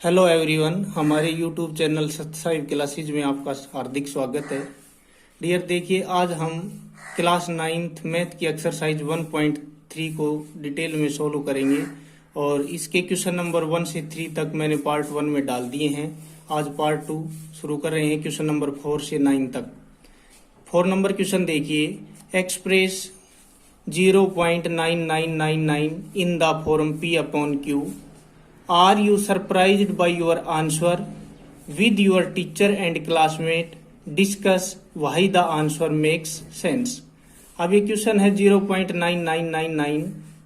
Hello everyone, हमारे YouTube channel subscribe classes में आपका हार्दिक स्वागत है। डियर, देखिए आज हम क्लास 9th मैथ की एक्सरसाइज 1.3 को डिटेल में सोल्व करेंगे और इसके क्वेश्चन नंबर 1 से 3 तक मैंने पार्ट 1 में डाल दिए हैं। आज पार्ट 2 शुरू कर रहे हैं क्वेश्चन नंबर 4 से 9 तक। 4 नंबर क्वेश्चन देखिए, express 0.9999 in the form P/Q। Are you surprised by your answer? With your teacher and classmate discuss why the answer makes sense। अब ये क्वेश्चन है 0.9999।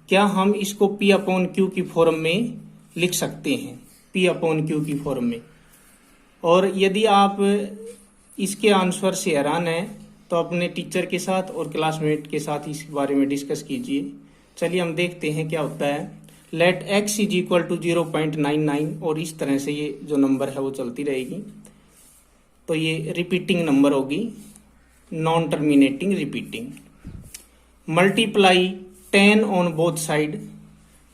क्या हम इसको P/Q की फॉर्म में लिख सकते हैं? P/Q की फॉर्म में। और यदि आप इसके आंसर से हैरान हैं तो अपने टीचर के साथ और क्लासमेट के साथ इस बारे में डिस्कस कीजिए। चलिए हम देखते हैं क्या होता है। Let x is equal to 0.99 और इस तरह से ये जो नंबर है वो चलती रहेगी। तो ये रिपीटिंग नंबर होगी, non terminating repeating. Multiply 10 on both side.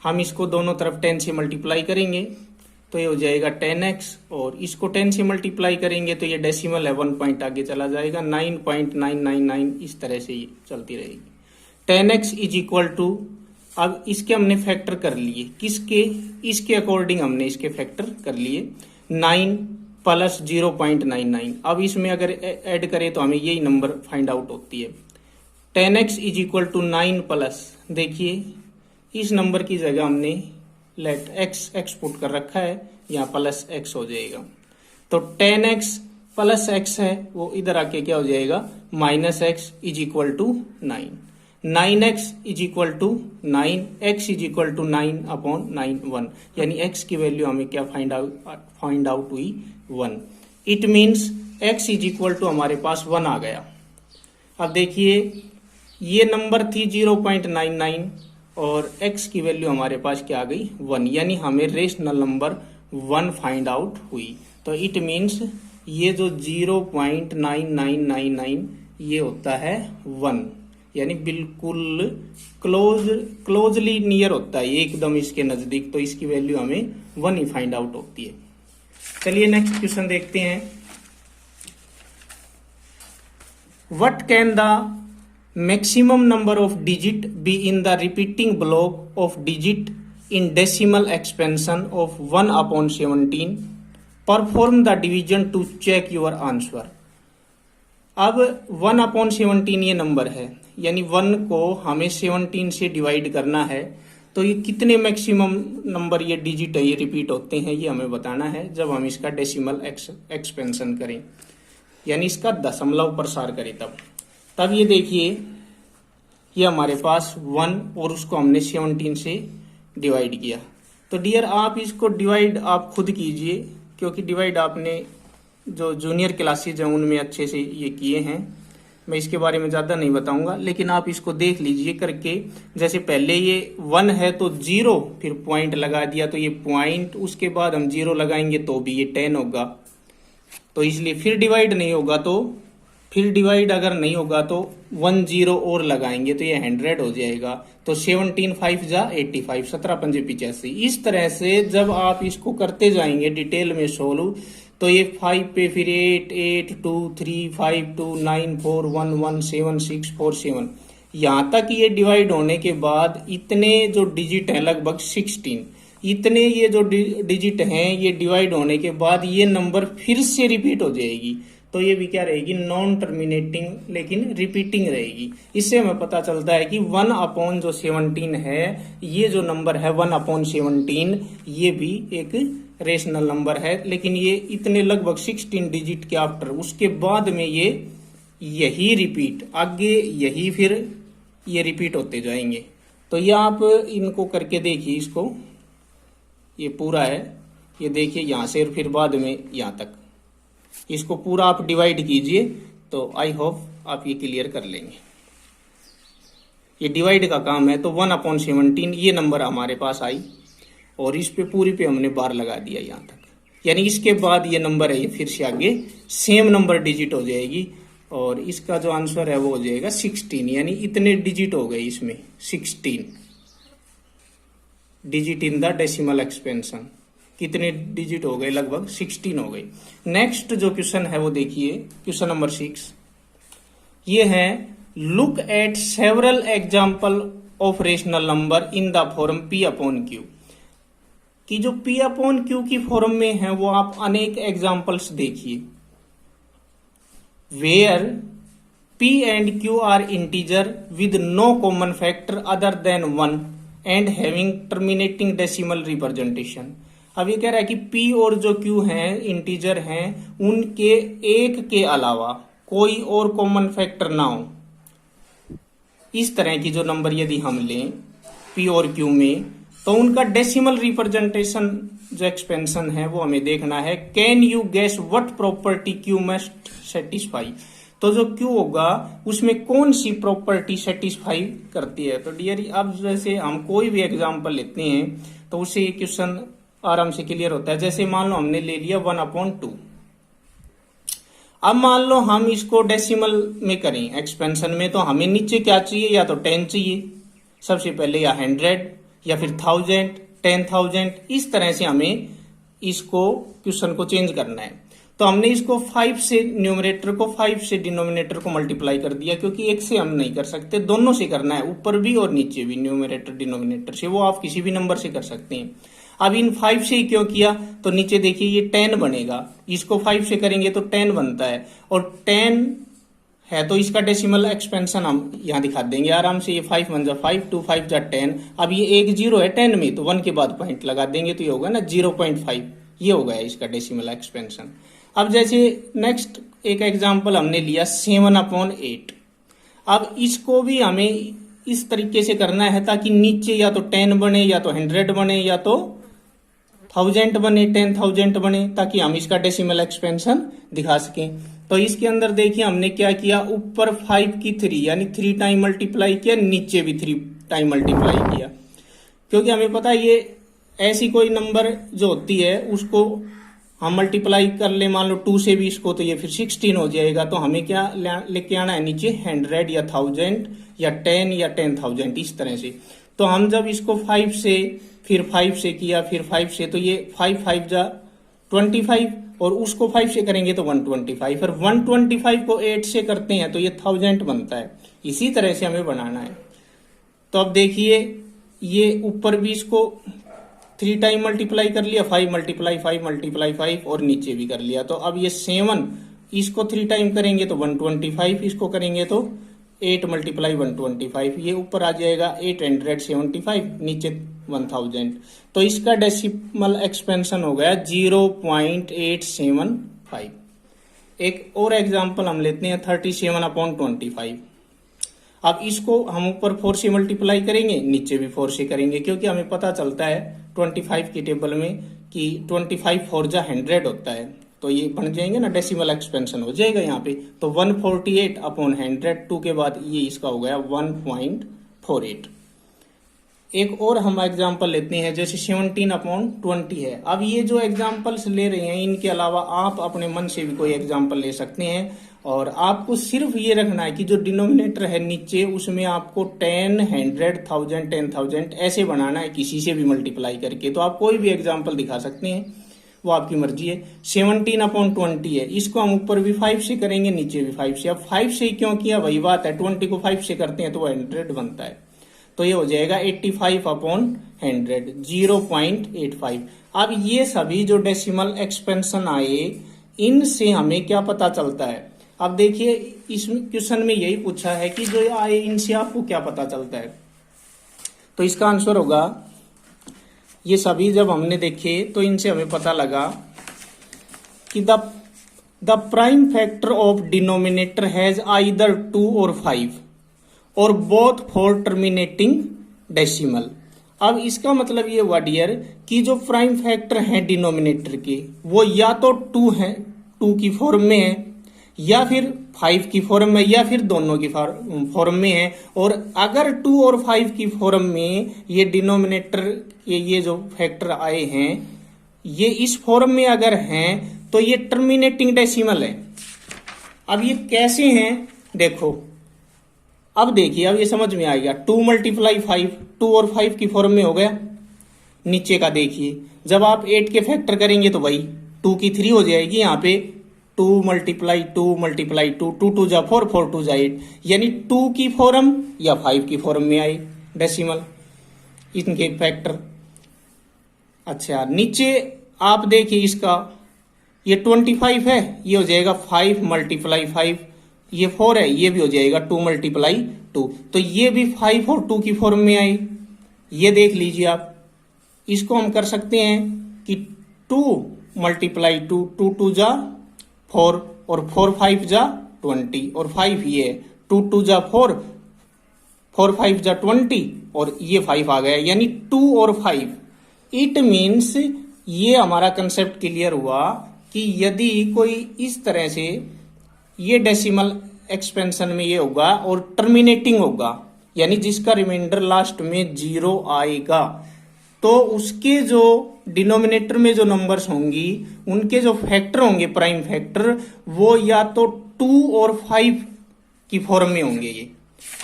हम इसको दोनों तरफ 10 से मल्टीप्लाई करेंगे तो ये हो जाएगा 10x और इसको 10 से मल्टीप्लाई करेंगे तो ये डेसिमल है 1 पॉइंट आगे चला जाएगा, 9.999 इस तरह से ये चलती रहेगी। 10x इज इक्वल टू, अब इसके हमने फैक्टर कर लिए, किसके? इसके अकॉर्डिंग हमने इसके फैक्टर कर लिए, 9 प्लस 0.99। अब इसमें अगर ऐड करें तो हमें यही नंबर फाइंड आउट होती है। 10x is equal to 9 plus, देखिए इस नंबर की जगह हमने लेट x पुट कर रखा है, यहाँ प्लस x हो जाएगा। तो 10x प्लस x है वो इधर आके क्या हो जाएगा, minus x is equal to 9। 9x is equal to 9, x is equal to 9/9 1, यानी x की वैल्यू हमें क्या फाइंड आउट हुई, 1। It means x is equal to हमारे पास 1 आ गया। अब देखिए ये नंबर थी 0.99 और x की वैल्यू हमारे पास क्या आ गई, 1, यानी हमें रेशनल नंबर 1 फाइंड आउट हुई। तो इट मीन्स ये जो 0.9999 ये होता है 1, यानी बिल्कुल क्लोजली नियर होता है, एकदम इसके नजदीक। तो इसकी वैल्यू हमें 1 ही फाइंड आउट होती है। चलिए नेक्स्ट क्वेश्चन देखते हैं। What can the maximum number of digit be in the repeating block of digit in decimal expansion of 1/17? Perform the division to check your answer. अब 1/17 ये नंबर है, यानी 1 को हमें 17 से डिवाइड करना है। तो ये कितने मैक्सिमम नंबर ये डिजिट है ये रिपीट होते हैं, ये हमें बताना है जब हम इसका डेसिमल एक्सपेंशन करें, यानी इसका दशमलव प्रसार करें। तब ये देखिए ये हमारे पास 1 और उसको हमने 17 से डिवाइड किया। तो डियर आप इसको डिवाइड आप खुद कीजिए, क्योंकि डिवाइड आपने जो जूनियर क्लासेज हैं उनमें अच्छे से ये किए हैं। मैं इसके बारे में ज़्यादा नहीं बताऊंगा, लेकिन आप इसको देख लीजिए करके। जैसे पहले ये 1 है तो 0 फिर पॉइंट लगा दिया, तो ये पॉइंट, उसके बाद हम 0 लगाएंगे तो भी ये 10 होगा। तो इसलिए फिर डिवाइड नहीं होगा, तो फिर डिवाइड अगर नहीं होगा तो 1 0 और लगाएंगे तो ये 100 हो जाएगा। तो 17 5 जा 85, 17 5 85। इस तरह से जब आप इसको करते जाएंगे डिटेल में सोल्व, तो ये 5 पे फिर 8 8 2 3 5 2 9 4 1 1 7 6 4 7, यहाँ तक ये डिवाइड होने के बाद इतने जो डिजिट हैं लगभग 16, इतने ये जो डिजिट हैं ये डिवाइड होने के बाद ये नंबर फिर से रिपीट हो जाएगी। तो ये भी क्या रहेगी, नॉन टर्मिनेटिंग लेकिन रिपीटिंग रहेगी। इससे हमें पता चलता है कि 1/17 है, ये जो नंबर है 1/17 ये भी एक रेशनल नंबर है, लेकिन ये इतने लगभग 16 डिजिट के आफ्टर, उसके बाद में ये यही रिपीट आगे यही फिर ये रिपीट होते जाएंगे। तो ये आप इनको करके देखिए, इसको ये पूरा है, ये देखिए यहाँ से फिर बाद में यहाँ तक, इसको पूरा आप डिवाइड कीजिए तो आई होप आप ये क्लियर कर लेंगे। ये डिवाइड का काम है। तो 1/17 ये नंबर हमारे पास आई और इस पे पूरी पे हमने बार लगा दिया यहाँ तक, यानी इसके बाद ये नंबर है ये फिर से आगे सेम नंबर डिजिट हो जाएगी और इसका जो आंसर है वो हो जाएगा 16, यानी इतने डिजिट हो गए इसमें 16 digit in the decimal expansion. कितने डिजिट हो गए, लगभग 16 हो गए। नेक्स्ट जो क्वेश्चन है वो देखिए, क्वेश्चन नंबर 6, ये है look at several example of rational number in the form p upon q. कि जो पी अपॉन क्यू की फॉर्म में है वो आप अनेक एग्जाम्पल्स देखिए। Where p and q are integer with no common factor other than 1 and having terminating decimal representation. अब ये कह रहा है कि पी और जो क्यू हैं इंटीजर हैं, उनके एक के अलावा कोई और कॉमन फैक्टर ना हो। इस तरह की जो नंबर यदि हम लें पी और क्यू में, तो उनका डेसिमल रिप्रेजेंटेशन जो एक्सपेंशन है वो हमें देखना है। Can you guess what property q must satisfy. तो जो क्यू होगा उसमें कौन सी प्रॉपर्टी सेटिस्फाई करती है। तो डियर, अब जैसे हम कोई भी एग्जांपल लेते हैं तो उससे ये क्वेश्चन आराम से क्लियर होता है। जैसे मान लो हमने ले लिया 1/2। अब मान लो हम इसको डेसिमल में करें एक्सपेंशन में, तो हमें नीचे क्या चाहिए, या तो 10 चाहिए सबसे पहले, या 100, या फिर 1000, 10,000। इस तरह से हमें इसको क्वेश्चन को चेंज करना है। तो हमने इसको 5 से न्यूमरेटर को 5 से डिनोमिनेटर को मल्टीप्लाई कर दिया, क्योंकि एक से हम नहीं कर सकते, दोनों से करना है, ऊपर भी और नीचे भी, न्यूमरेटर डिनोमिनेटर से। वो आप किसी भी नंबर से कर सकते हैं। अब इन 5 से ही क्यों किया, तो नीचे देखिए ये 10 बनेगा, इसको 5 से करेंगे तो 10 बनता है, और 10 है तो इसका डेसिमल एक्सपेंशन हम यहां दिखा देंगे आराम से। ये 5 1 जा 5, 2 5 जा 10। अब ये एक 0 है 10 में, तो 1 के बाद पॉइंट लगा देंगे तो ये होगा ना 0.5। ये हो गया इसका डेसिमल एक्सपेंशन। अब जैसे नेक्स्ट एक एग्जांपल हमने लिया 7/8। अब इसको भी हमें इस तरीके से करना है ताकि नीचे या तो 10 बने, या तो 100 बने, या तो 1000 बने, 10,000 बने, ताकि हम इसका डेसिमल एक्सपेंशन दिखा सकें। तो इसके अंदर देखिए हमने क्या किया, ऊपर 5 की 3 यानी 3 टाइम मल्टीप्लाई किया, नीचे भी 3 टाइम मल्टीप्लाई किया, क्योंकि हमें पता है ये ऐसी कोई नंबर जो होती है उसको हम मल्टीप्लाई कर ले, मान लो 2 से भी इसको, तो ये फिर 16 हो जाएगा। तो हमें क्या लेके आना है नीचे, 100 या 1000 या 10 या 10,000, इस तरह से। तो हम जब इसको 5 से, फिर 5 से किया, फिर 5 से, तो ये 5 5 जा 25, और उसको 5 से करेंगे तो 125, फिर 125 को 8 से करते हैं तो ये 1000 बनता है। इसी तरह से हमें बनाना है। तो अब देखिए ये ऊपर भी इसको 3 टाइम मल्टीप्लाई कर लिया, 5 मल्टीप्लाई 5 मल्टीप्लाई 5, और नीचे भी कर लिया। तो अब ये 7, इसको 3 टाइम करेंगे तो 125, इसको करेंगे तो 8 मल्टीप्लाई 125, ये ऊपर आ जाएगा 875, नीचे 1000। तो इसका डेसिमल एक्सपेंशन हो गया 0.875। एक और एग्जांपल हम लेते हैं 37/25। अब इसको हम ऊपर 4 से मल्टीप्लाई करेंगे, नीचे भी 4 से करेंगे, क्योंकि हमें पता चलता है 25 की टेबल में कि 25 4 जा 100 होता है। तो ये बन जाएंगे ना, डेसिमल एक्सपेंशन हो जाएगा यहाँ पे। तो 148/100, 2 के बाद ये इसका हो गया 1.48। एक और हम एग्जांपल लेते हैं, जैसे 17/20 है। अब ये जो एग्जांपल्स ले रहे हैं, इनके अलावा आप अपने मन से भी कोई एग्जांपल ले सकते हैं, और आपको सिर्फ ये रखना है कि जो डिनोमिनेटर है नीचे, उसमें आपको 10, 100, 1000, 10,000 ऐसे बनाना है, किसी से भी मल्टीप्लाई करके। तो आप कोई भी एग्जांपल दिखा सकते हैं, वो आपकी मर्जी है। 17/20 है, इसको हम ऊपर भी 5 से करेंगे, नीचे भी 5 से। अब 5 से क्यों किया, वही बात है, 20 को 5 से करते हैं तो वो 100 बनता है। तो ये हो जाएगा 85/100, 0.85। अब ये सभी जो डेसिमल एक्सपेंशन आए, इनसे हमें क्या पता चलता है। अब देखिए इस क्वेश्चन में यही पूछा है कि जो आए इनसे आपको क्या पता चलता है। तो इसका आंसर होगा, ये सभी जब हमने देखे तो इनसे हमें पता लगा कि the prime factor of denominator has either 2 और 5 और बोथ फॉर टर्मिनेटिंग डेसिमल। अब इसका मतलब ये हुआ डियर कि जो प्राइम फैक्टर है डिनोमिनेटर के, वो या तो 2 है, 2 की फॉर्म में है, या फिर 5 की फॉर्म में, या फिर दोनों की फॉर्म में है। और अगर 2 और 5 की फॉर्म में ये डिनोमिनेटर ये जो फैक्टर आए हैं, ये इस फॉर्म में अगर हैं, तो ये टर्मिनेटिंग डेसिमल है। अब ये कैसे हैं देखो, अब देखिए, अब ये समझ में आएगा। 2 × 5, 2 और 5 की फॉर्म में हो गया। नीचे का देखिए, जब आप 8 के फैक्टर करेंगे तो वही 2 की 3 हो जाएगी, यहाँ पे 2 मल्टीप्लाई 2 मल्टीप्लाई 2, 2 2 जा 4, 4 2 जा 8, यानी 2 की फॉर्म या 5 की फॉर्म में आए डेसिमल इनके फैक्टर। अच्छा नीचे आप देखिए इसका, ये 25 है, ये हो जाएगा 5 मल्टीप्लाई 5, ये 4 है, ये भी हो जाएगा 2 मल्टीप्लाई 2, तो ये भी 5 और 2 की फॉर्म में आई। ये देख लीजिए आप, इसको हम कर सकते हैं कि 2 मल्टीप्लाई 2, 2 2 जा 4 और 4 5 जा 20 और 5 ये 2 2 जा 4, 4 5 जा 20 और ये 5 आ गया, यानी 2 और 5। इट मीन्स ये हमारा कंसेप्ट क्लियर हुआ कि यदि कोई इस तरह से ये डेसिमल एक्सपेंशन में ये होगा और टर्मिनेटिंग होगा, यानी जिसका रिमाइंडर लास्ट में 0 आएगा, तो उसके जो डिनोमिनेटर में जो नंबर्स होंगी उनके जो फैक्टर होंगे प्राइम फैक्टर, वो या तो 2 और 5 की फॉर्म में होंगे। ये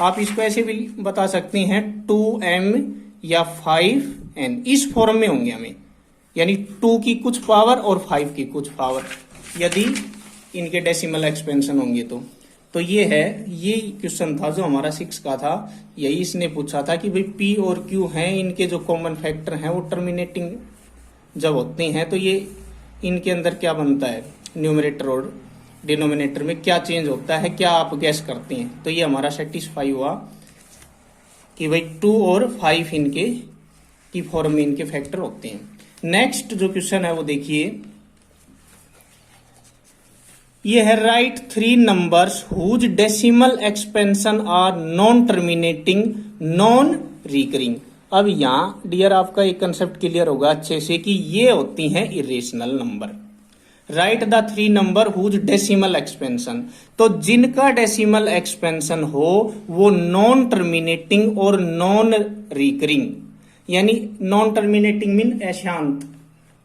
आप इसको ऐसे भी बता सकते हैं 2m या 5n, इस फॉर्म में होंगे हमें, यानी 2 की कुछ पावर और 5 की कुछ पावर, यदि इनके डेसिमल एक्सपेंशन होंगे तो ये है, ये क्वेश्चन था जो हमारा 6 का था। यही इसने पूछा था कि भाई p और q हैं, इनके जो कॉमन फैक्टर हैं वो टर्मिनेटिंग जब होते हैं तो ये इनके अंदर क्या बनता है, न्यूमरेटर और डिनोमिनेटर में क्या चेंज होता है, क्या आप गैस करते हैं। तो ये हमारा सेटिस्फाई हुआ कि भाई 2 और 5 इनके की फॉर्म में इनके फैक्टर होते हैं। नेक्स्ट जो क्वेश्चन है वो देखिए, ये है right 3 numbers whose decimal expansion are non terminating non recurring. अब यहाँ डियर आपका एक कंसेप्ट क्लियर होगा अच्छे से कि ये होती हैं irrational number. Right the 3 number whose decimal expansion, तो जिनका डेसिमल एक्सपेंशन हो वो नॉन टर्मिनेटिंग और नॉन रिकरिंग, यानी नॉन टर्मिनेटिंग मीन अशांत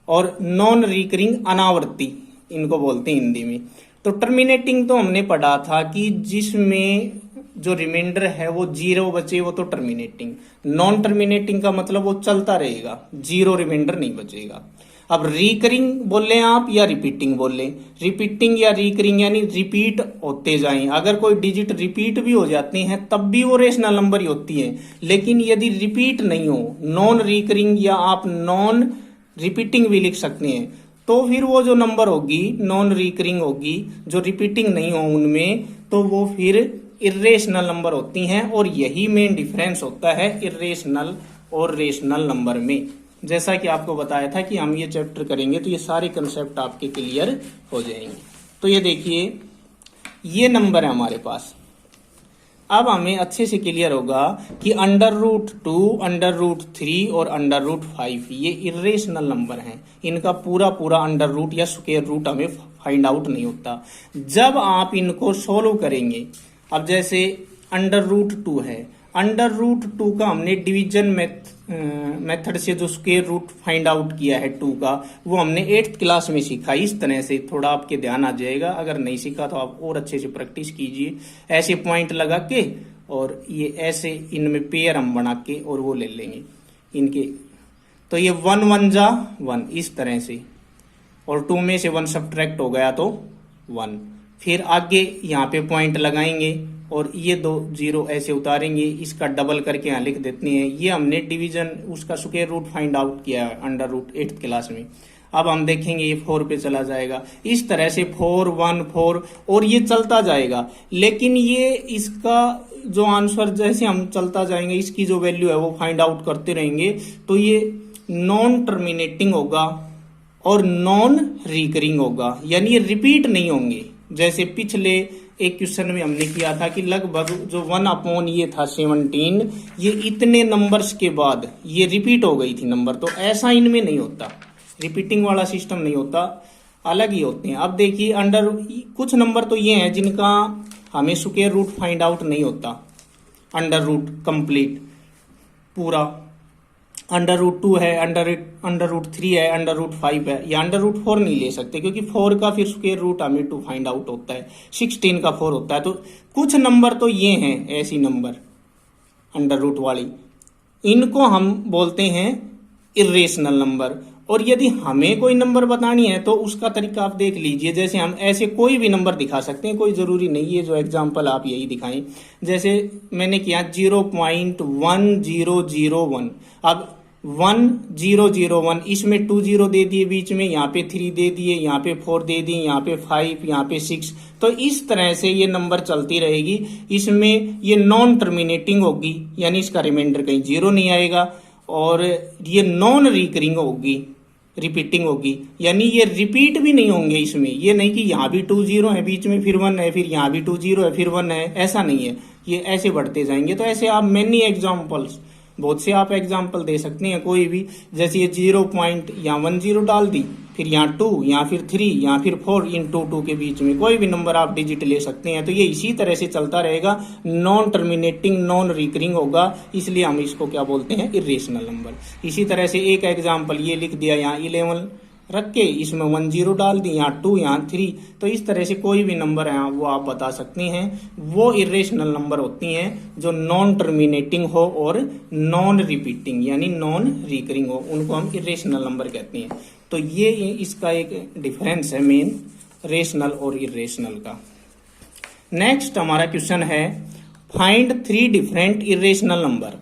और नॉन रिकरिंग अनावर्ती, इनको बोलते हैं हिंदी में। तो टर्मिनेटिंग तो हमने पढ़ा था कि जिसमें जो रिमाइंडर है वो 0 बचे वो तो टर्मिनेटिंग। नॉन टर्मिनेटिंग का मतलब वो चलता रहेगा, 0 रिमाइंडर नहीं बचेगा। अब रिकरिंग बोल लें आप या रिपीटिंग बोल लें, रिपीटिंग या रिकरिंग यानी रिपीट होते जाएं। अगर कोई डिजिट रिपीट भी हो जाते हैं तब भी वो रेशनल नंबर ही होती है, लेकिन यदि रिपीट नहीं हो, नॉन रिकरिंग या आप नॉन रिपीटिंग भी लिख सकते हैं, तो फिर वो जो नंबर होगी नॉन रिकरिंग होगी, जो रिपीटिंग नहीं हो उनमें, तो वो फिर इरेशनल नंबर होती हैं। और यही मेन डिफरेंस होता है इरेशनल और रेशनल नंबर में। जैसा कि आपको बताया था कि हम ये चैप्टर करेंगे तो ये सारे कंसेप्ट आपके क्लियर हो जाएंगे। तो ये देखिए, ये नंबर है हमारे पास। अब हमें अच्छे से क्लियर होगा कि √2, √3 और √5 ये इरेशनल नंबर हैं। इनका पूरा पूरा अंडर रूट या स्क्वायर रूट हमें फाइंड आउट नहीं होता। जब आप इनको सोल्व करेंगे, अब जैसे √2 है, √2 का हमने डिवीजन मेथड से जो स्क्वायर रूट फाइंड आउट किया है 2 का, वो हमने 8th क्लास में सीखा। इस तरह से थोड़ा आपके ध्यान आ जाएगा, अगर नहीं सीखा तो आप और अच्छे से प्रैक्टिस कीजिए। ऐसे पॉइंट लगा के और ये ऐसे इनमें पेयर हम बना के और वो ले लेंगे इनके। तो ये 1 1 जा 1 इस तरह से, और 2 में से 1 सब्ट्रैक्ट हो गया तो 1। फिर आगे यहाँ पे पॉइंट लगाएंगे और ये 2 0 ऐसे उतारेंगे, इसका डबल करके यहाँ लिख देते हैं। ये हमने डिवीजन उसका स्क्वायर रूट फाइंड आउट किया है √, 8th क्लास में। अब हम देखेंगे ये 4 पे चला जाएगा, इस तरह से 4 1 4 और ये चलता जाएगा। लेकिन ये इसका जो आंसर जैसे हम चलता जाएंगे, इसकी जो वैल्यू है वो फाइंड आउट करते रहेंगे, तो ये नॉन टर्मिनेटिंग होगा और नॉन रिकरिंग होगा, यानी ये रिपीट नहीं होंगे। जैसे पिछले एक क्वेश्चन में हमने किया था कि लगभग जो 1 ये था 17, ये इतने नंबर्स के बाद ये रिपीट हो गई थी नंबर। तो ऐसा इनमें नहीं होता, रिपीटिंग वाला सिस्टम नहीं होता, अलग ही होते हैं। अब देखिए कुछ नंबर तो ये हैं जिनका हमें स्क्वायर रूट फाइंड आउट नहीं होता, √ कंप्लीट पूरा। √2 है, √3 है, √5 है, या √4 नहीं ले सकते क्योंकि 4 का फिर स्क्वायर रूट हमें 2 फाइंड आउट होता है, 16 का 4 होता है। तो कुछ नंबर तो ये हैं ऐसी नंबर √ वाली, इनको हम बोलते हैं इर्रेशनल नंबर। और यदि हमें कोई नंबर बतानी है तो उसका तरीका आप देख लीजिए। जैसे हम ऐसे कोई भी नंबर दिखा सकते हैं, कोई जरूरी नहीं है जो एग्जांपल आप यही दिखाएं। जैसे मैंने किया 0.1001। अब 1001, इसमें 20 दे दिए बीच में, यहाँ पे 3 दे दिए, यहाँ पे 4 दे दिए, यहाँ पे 5, यहाँ पे 6। तो इस तरह से ये नंबर चलती रहेगी। इसमें ये नॉन टर्मिनेटिंग होगी, यानी इसका रिमाइंडर कहीं 0 नहीं आएगा। और ये नॉन रिकरिंग होगी, रिपीटिंग होगी, यानी ये रिपीट भी नहीं होंगे इसमें। ये नहीं कि यहाँ भी 20 है बीच में, फिर 1 है, फिर यहाँ भी 20 है, फिर 1 है, ऐसा नहीं है। ये ऐसे बढ़ते जाएंगे। तो ऐसे आप मैनी एग्जाम्पल्स, बहुत से आप एग्जाम्पल दे सकते हैं कोई भी। जैसे ये 0.10 डाल दी, फिर यहाँ 2, यहाँ फिर 3, यहाँ फिर 4, इन 2 के बीच में कोई भी नंबर आप डिजिट ले सकते हैं। तो ये इसी तरह से चलता रहेगा, नॉन टर्मिनेटिंग, नॉन रिकरिंग होगा, इसलिए हम इसको क्या बोलते हैं, इर्रेशनल नंबर। इसी तरह से एक एग्जाम्पल ये लिख दिया, यहाँ 11 रख के इसमें 10 डाल दी, यहाँ 2, यहाँ 3। तो इस तरह से कोई भी नंबर है वो आप बता सकते हैं। वो इर्रेशनल नंबर होती हैं जो नॉन टर्मिनेटिंग हो और नॉन रिपीटिंग, यानी नॉन रिकरिंग हो, उनको हम इर्रेशनल नंबर कहते हैं। तो ये इसका एक डिफरेंस है मेन, रेशनल और इर्रेशनल का। नेक्स्ट हमारा क्वेश्चन है, find 3 different irrational number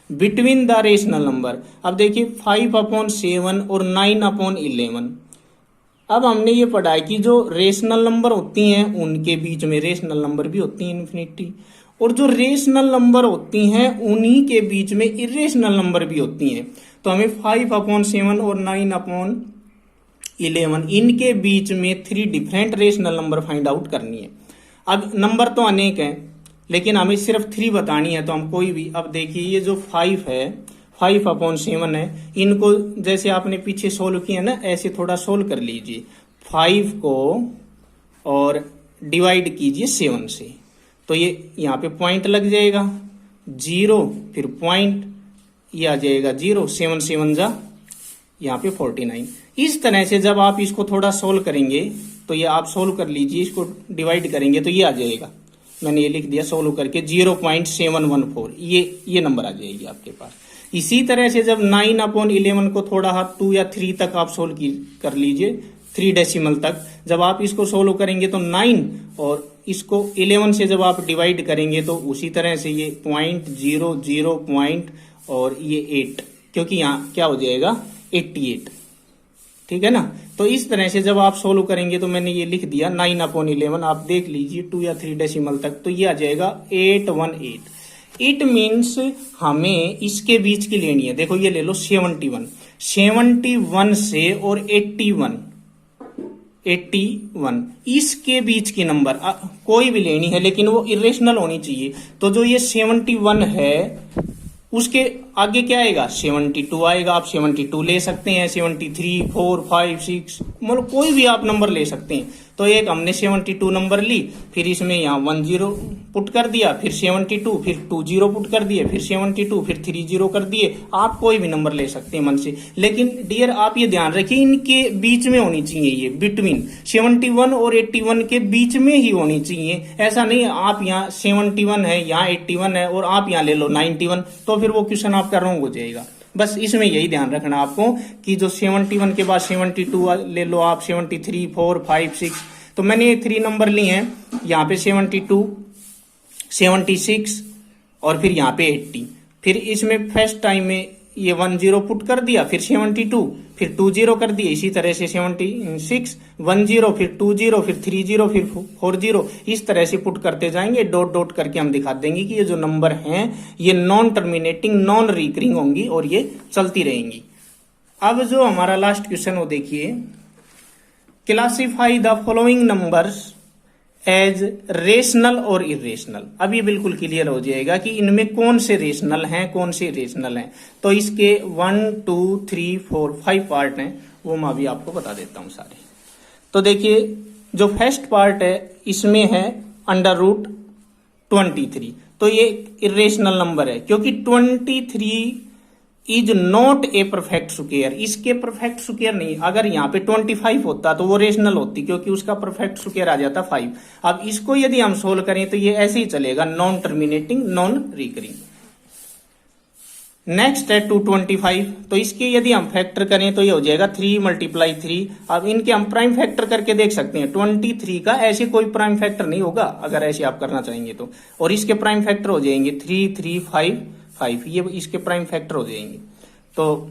between the rational number. अब देखिए 5/7 और 9/11। अब हमने ये पढ़ा है कि जो रेशनल नंबर होती हैं उनके बीच में रेशनल नंबर भी होती हैं इन्फिनिटी, और जो रेशनल नंबर होती हैं उन्हीं के बीच में इर्रेशनल नंबर भी होती हैं। तो हमें 5/7 और 9/11 इनके बीच में 3 different rational number find out करनी है। अब नंबर तो अनेक हैं, लेकिन हमें सिर्फ 3 बतानी है, तो हम कोई भी, अब देखिए ये जो 5 है, 5/7 है, इनको जैसे आपने पीछे सोल्व किया ना, ऐसे थोड़ा सोल्व कर लीजिए 5 को और डिवाइड कीजिए 7 से। तो ये यहाँ पे पॉइंट लग जाएगा 0, फिर पॉइंट, ये आ जाएगा 0, 7 7 जा यहाँ पे 49। इस तरह से जब आप इसको थोड़ा सोल्व करेंगे तो ये आप सोल्व कर लीजिए, इसको डिवाइड करेंगे तो ये आ जाएगा, मैंने ये लिख दिया सोल्व करके 0.714, ये नंबर आ जाएगी आपके पास। इसी तरह से जब 9/11 को थोड़ा 2 या 3 तक आप सोल्व कर लीजिए, 3 डेसिमल तक जब आप इसको सोल्व करेंगे तो 9, और इसको 11 से जब आप डिवाइड करेंगे तो उसी तरह से ये 0.00 पॉइंट और ये 8, क्योंकि यहाँ क्या हो जाएगा 88, ठीक है ना। तो इस तरह से जब आप सोल्व करेंगे तो मैंने ये लिख दिया 9/11, आप देख लीजिए 2 या 3 डेसिमल तक, तो ये आ जाएगा 818। इट मीन्स हमें इसके बीच की लेनी है। देखो ये ले लो 71 से और 81 इसके बीच की नंबर कोई भी लेनी है, लेकिन वो इरेशनल होनी चाहिए। तो जो ये 71 है उसके आगे क्या आएगा, 72 आएगा। आप 72 ले सकते हैं, 73, 4, 5, 6, मतलब कोई भी आप नंबर ले सकते हैं। तो एक हमने 72 नंबर ली, फिर इसमें यहाँ 10 पुट कर दिया, फिर 72, फिर 20 पुट कर दिए, फिर 72, फिर 30 कर दिए। आप कोई भी नंबर ले सकते हैं मन से, लेकिन डियर आप ये ध्यान रखिए इनके बीच में होनी चाहिए, ये बिटवीन 71 और 81 के बीच में ही होनी चाहिए। ऐसा नहीं आप यहाँ 71 है, यहाँ 81 है और आप यहाँ ले लो 91, तो फिर वो क्वेश्चन आपका रॉन्ग हो जाएगा। बस इसमें यही ध्यान रखना आपको कि जो 71 के बाद 72 ले लो आप, 73, 4, 5, 6। तो मैंने ये 3 नंबर लिए हैं, यहाँ पे 72, 76 और फिर यहाँ पे 80। फिर इसमें फर्स्ट टाइम में ये 10 पुट कर दिया, फिर 72, फिर 20 कर दिए। इसी तरह से 76, 10, फिर 20, फिर 30, फिर 40, इस तरह से पुट करते जाएंगे। डॉट डॉट करके हम दिखा देंगे कि ये जो नंबर हैं ये नॉन टर्मिनेटिंग, नॉन रिकरिंग होंगी और ये चलती रहेंगी। अब जो हमारा लास्ट क्वेश्चन वो देखिए, classify the following numbers as rational और इरेशनल। अब ये बिल्कुल क्लियर हो जाएगा कि इनमें कौन से रेशनल हैं, कौन से इरेशनल हैं। तो इसके 1, 2, 3, 4, 5 पार्ट हैं, वो मैं अभी आपको बता देता हूं सारे। तो देखिए जो फर्स्ट पार्ट है इसमें है √23। तो ये इरेशनल नंबर है क्योंकि 23 is not a perfect square. इसके परफेक्ट स्क्वायर नहीं, अगर यहाँ पे 25 होता तो वो रेशनल होती, क्योंकि उसका परफेक्ट स्क्वायर आ जाता 5। अब इसको यदि हम सोल्व करें तो ये ऐसे ही चलेगा, non terminating, non recurring. Next है 225। तो इसके यदि हम फैक्टर करें तो ये हो जाएगा 3 × 3। अब इनके हम प्राइम फैक्टर करके देख सकते हैं। 23 का ऐसे कोई प्राइम फैक्टर नहीं होगा अगर ऐसे आप करना चाहेंगे तो, और इसके प्राइम फैक्टर हो जाएंगे 3 3 5 5, ये इसके प्राइम फैक्टर हो जाएंगे। तो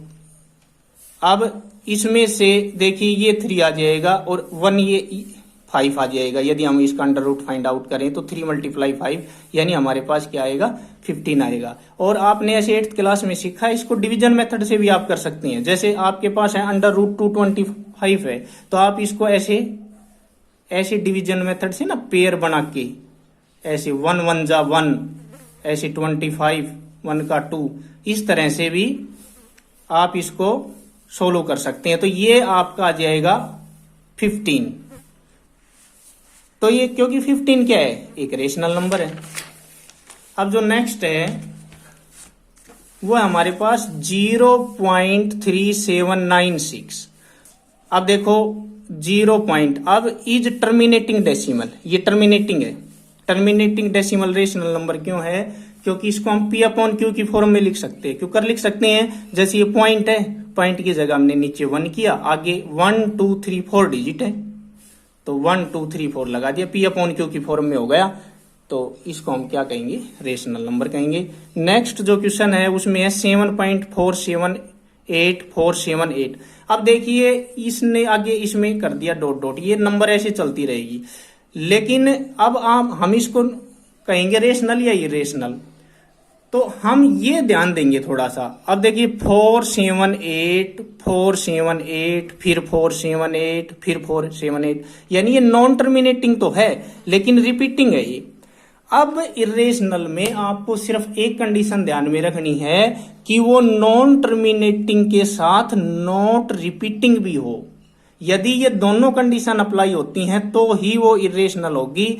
अब इसमें से देखिए ये 3 आ जाएगा और 1 ये 5 आ जाएगा। यदि हम इसका अंडर रूट फाइंड आउट करें तो 3 × 5 यानी हमारे पास क्या आएगा 15 आएगा। और आपने ऐसे 8th क्लास में सीखा, इसको डिवीजन मेथड से भी आप कर सकते हैं। जैसे आपके पास है अंडर रूट 225 है तो आप इसको ऐसे डिवीजन मेथड से ना पेयर बना के ऐसे 1 1 जा 1, ऐसे 25 1 का 2, इस तरह से भी आप इसको सोल्व कर सकते हैं। तो ये आपका आ जाएगा 15। तो ये क्योंकि 15 क्या है, एक रेशनल नंबर है। अब जो नेक्स्ट है वो है हमारे पास 0.3796। अब देखो 0 पॉइंट, अब इज टर्मिनेटिंग डेसिमल, ये टर्मिनेटिंग है। टर्मिनेटिंग डेसिमल रेशनल नंबर क्यों है, क्योंकि इसको हम P/Q की फॉर्म में लिख सकते हैं। क्यों कर लिख सकते हैं, जैसे ये पॉइंट है, पॉइंट की जगह हमने नीचे 1 किया, आगे 1 2 3 4 डिजिट है तो 1 2 3 4 लगा दिया, P/Q की फॉर्म में हो गया। तो इसको हम क्या कहेंगे, रेशनल नंबर कहेंगे। नेक्स्ट जो क्वेश्चन है उसमें है 7.478478। अब देखिए इसने आगे इसमें कर दिया डॉट डॉट, ये नंबर ऐसे चलती रहेगी। लेकिन अब हम इसको कहेंगे रेशनल या इरेशनल, तो हम ये ध्यान देंगे थोड़ा सा। अब देखिए 478 478 फिर 478 फिर 478, यानी ये नॉन टर्मिनेटिंग तो है लेकिन रिपीटिंग है ये। अब इरेशनल में आपको सिर्फ एक कंडीशन ध्यान में रखनी है कि वो नॉन टर्मिनेटिंग के साथ नॉट रिपीटिंग भी हो। यदि ये दोनों कंडीशन अप्लाई होती हैं तो ही वो इरेशनल होगी,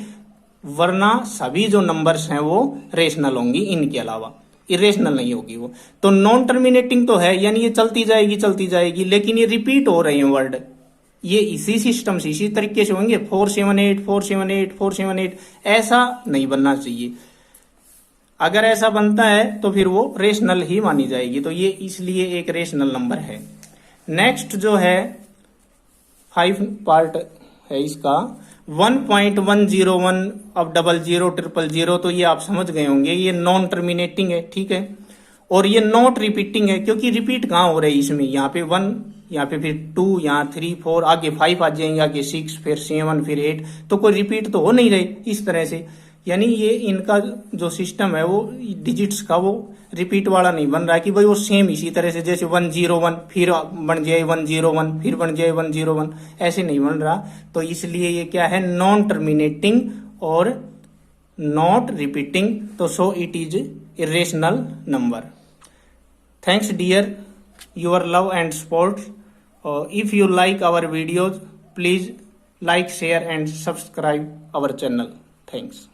वरना सभी जो नंबर्स हैं वो रेशनल होंगी, इनके अलावा इरेशनल नहीं होगी वो। तो नॉन टर्मिनेटिंग तो है, यानी ये चलती जाएगी, लेकिन ये रिपीट हो रहे हैं वर्ड, ये इसी सिस्टम से इसी तरीके से होंगे 478 478 478, ऐसा नहीं बनना चाहिए। अगर ऐसा बनता है तो फिर वो रेशनल ही मानी जाएगी, तो ये इसलिए एक रेशनल नंबर है। नेक्स्ट जो है 5 पार्ट है इसका 1.101 अब 00 000, तो ये आप समझ गए होंगे, ये नॉन टर्मिनेटिंग है, ठीक है। और ये नॉट रिपीटिंग है, क्योंकि रिपीट कहाँ हो रही है इसमें, यहाँ पे 1, यहाँ पे फिर 2, यहाँ 3 4, आगे 5 आ जाएंगे, आगे 6 फिर 7 फिर 8, तो कोई रिपीट तो हो नहीं रही इस तरह से। यानी ये इनका जो सिस्टम है वो डिजिट्स का वो रिपीट वाला नहीं बन रहा है कि भाई वो सेम इसी तरह से जैसे 101 फिर बन जाए 101 फिर बन जाए 101, ऐसे नहीं बन रहा। तो इसलिए ये क्या है, नॉन टर्मिनेटिंग और नॉट रिपीटिंग, तो so it is irrational number. Thanks dear your love and support. If you like our videos, please like, share and subscribe our channel. Thanks.